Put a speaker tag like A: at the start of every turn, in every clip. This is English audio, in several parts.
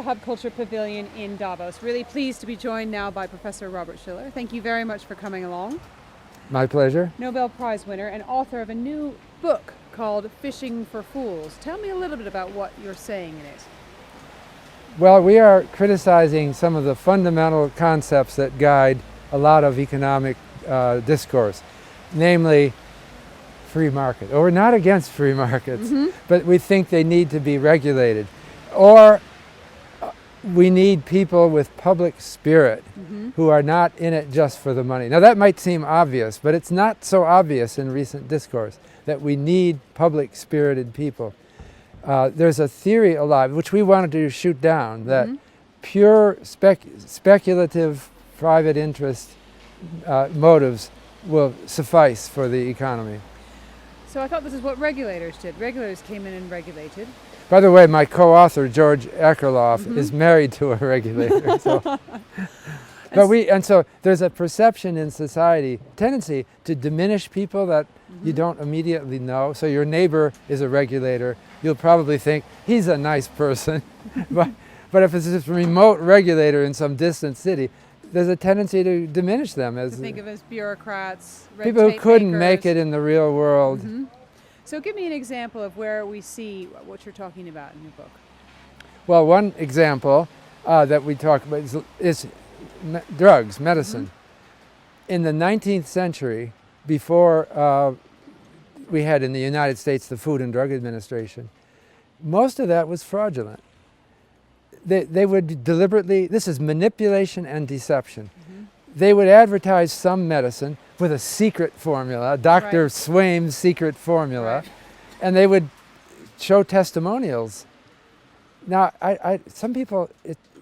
A: Hub Culture Pavilion in Davos. Really pleased to be joined now by Professor Robert Shiller. Thank you very much for coming along.
B: My pleasure.
A: Nobel Prize winner and author of a new book called Fishing for Fools. Tell me a little bit about what you're saying in it.
B: Well, we are criticizing some of the fundamental concepts that guide a lot of economic discourse, namely free market. Or we're not against free markets, but we think they need to be regulated. Or we need people with public spirit who are not in it just for the money. Now that might seem obvious, but it's not so obvious in recent discourse that we need public spirited people. There's a theory alive, which we wanted to shoot down, that pure speculative private interest motives will suffice for the economy.
A: So I thought this is what regulators did. Regulators came in and regulated.
B: By the way, my co-author, George Akerlof, is married to a regulator. So there's a perception in society, tendency to diminish people that you don't immediately know. So your neighbor is a regulator. You'll probably think, he's a nice person. but if it's this remote regulator in some distant city, there's a tendency to diminish them as
A: think of as bureaucrats, red
B: people who
A: tape
B: couldn't
A: makers.
B: make it in the real world.
A: So give me an example of where we see what you're talking about in your book.
B: Well, one example that we talk about is drugs, medicine. In the 19th century, before we had in the United States the Food and Drug Administration, most of that was fraudulent. They would deliberately, this is manipulation and deception. They would advertise some medicine with a secret formula, Dr. Swaim's secret formula, and they would show testimonials. Now, some people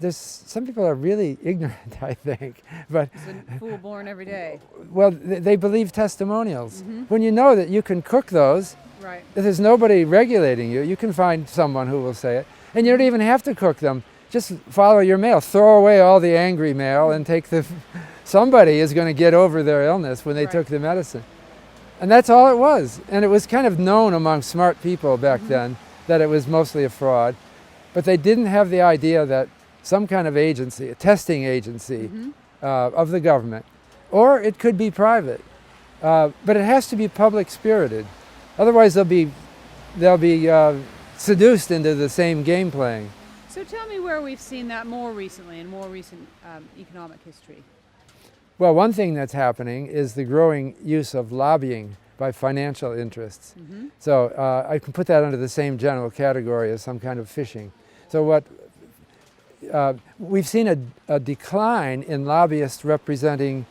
B: are really ignorant, I think. But
A: it's a fool born every day.
B: Well, they believe testimonials. When you know that you can cook those, if there's nobody regulating you, you can find someone who will say it. And you don't even have to cook them. Just follow your mail. Throw away all the angry mail and take the... Somebody is going to get over their illness when they took the medicine. And that's all it was. And it was kind of known among smart people back then that it was mostly a fraud. But they didn't have the idea that some kind of agency, a testing agency of the government, or it could be private, but it has to be public spirited. Otherwise they'll be seduced into the same game playing.
A: So tell me where we've seen that more recently in more recent economic history.
B: Well, one thing that's happening is the growing use of lobbying by financial interests. So I can put that under the same general category as some kind of fishing. So we've seen a decline in lobbyists representing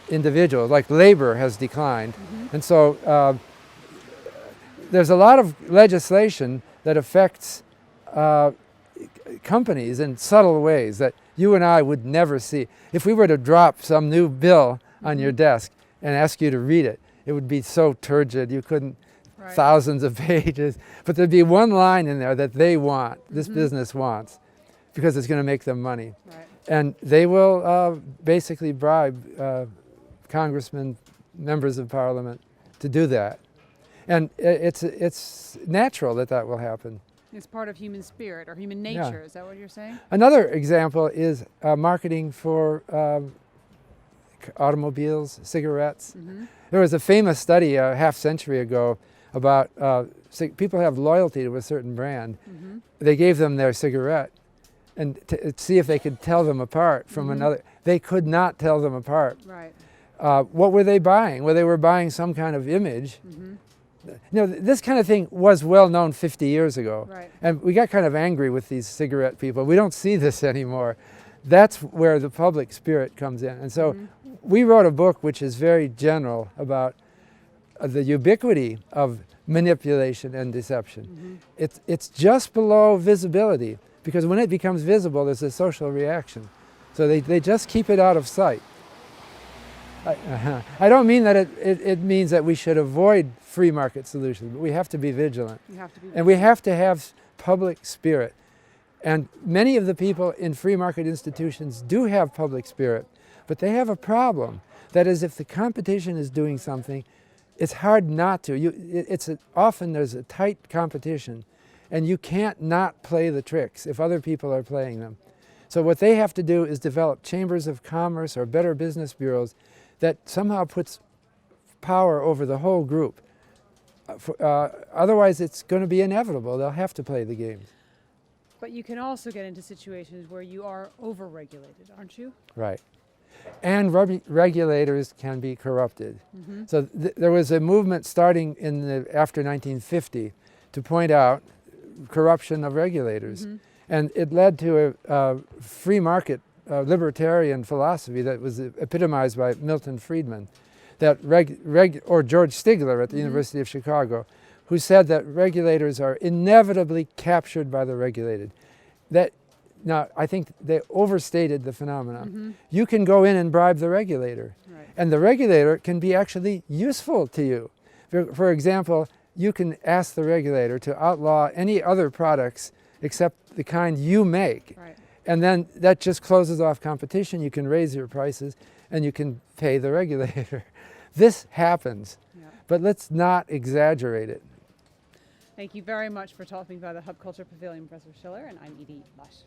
B: individuals, like labor has declined. And so there's a lot of legislation that affects companies in subtle ways that you and I would never see. If we were to drop some new bill on your desk and ask you to read it, it would be so turgid you couldn't, thousands of pages. But there'd be one line in there that they want, this business wants, because it's going to make them money. And they will basically bribe congressmen, members of parliament to do that. And it's natural that that will happen.
A: It's part of human spirit or human nature, is that what you're saying?
B: Another example is marketing for automobiles, cigarettes. There was a famous study a half century ago about people have loyalty to a certain brand. They gave them their cigarette and to see if they could tell them apart from another. They could not tell them apart. What were they buying? Well, they were buying some kind of image. You know, this kind of thing was well known 50 years ago. And we got kind of angry with these cigarette people. We don't see this anymore. That's where the public spirit comes in. And so we wrote a book which is very general about the ubiquity of manipulation and deception. It's just below visibility, because when it becomes visible, there's a social reaction. So they just keep it out of sight. I don't mean that it means that we should avoid free market solutions, but we have to be vigilant. And we have to have public spirit. And many of the people in free market institutions do have public spirit, but they have a problem. That is, if the competition is doing something, it's hard not to. Often there's a tight competition, and you can't not play the tricks if other people are playing them. So what they have to do is develop chambers of commerce or better business bureaus that somehow puts power over the whole group. Otherwise, it's going to be inevitable. They'll have to play the games.
A: But you can also get into situations where you are over-regulated, aren't you?
B: Right. And regulators can be corrupted. So there was a movement starting after 1950 to point out corruption of regulators. And it led to a free market libertarian philosophy that was epitomized by Milton Friedman, that or George Stigler at the University of Chicago, who said that regulators are inevitably captured by the regulated. Now, I think they overstated the phenomenon. You can go in and bribe the regulator, and the regulator can be actually useful to you. For example, you can ask the regulator to outlaw any other products except the kind you make. And then that just closes off competition. You can raise your prices, and you can pay the regulator. This happens, but let's not exaggerate it.
A: Thank you very much for talking about the Hub Culture Pavilion, Professor Shiller, and I'm Edie Lush.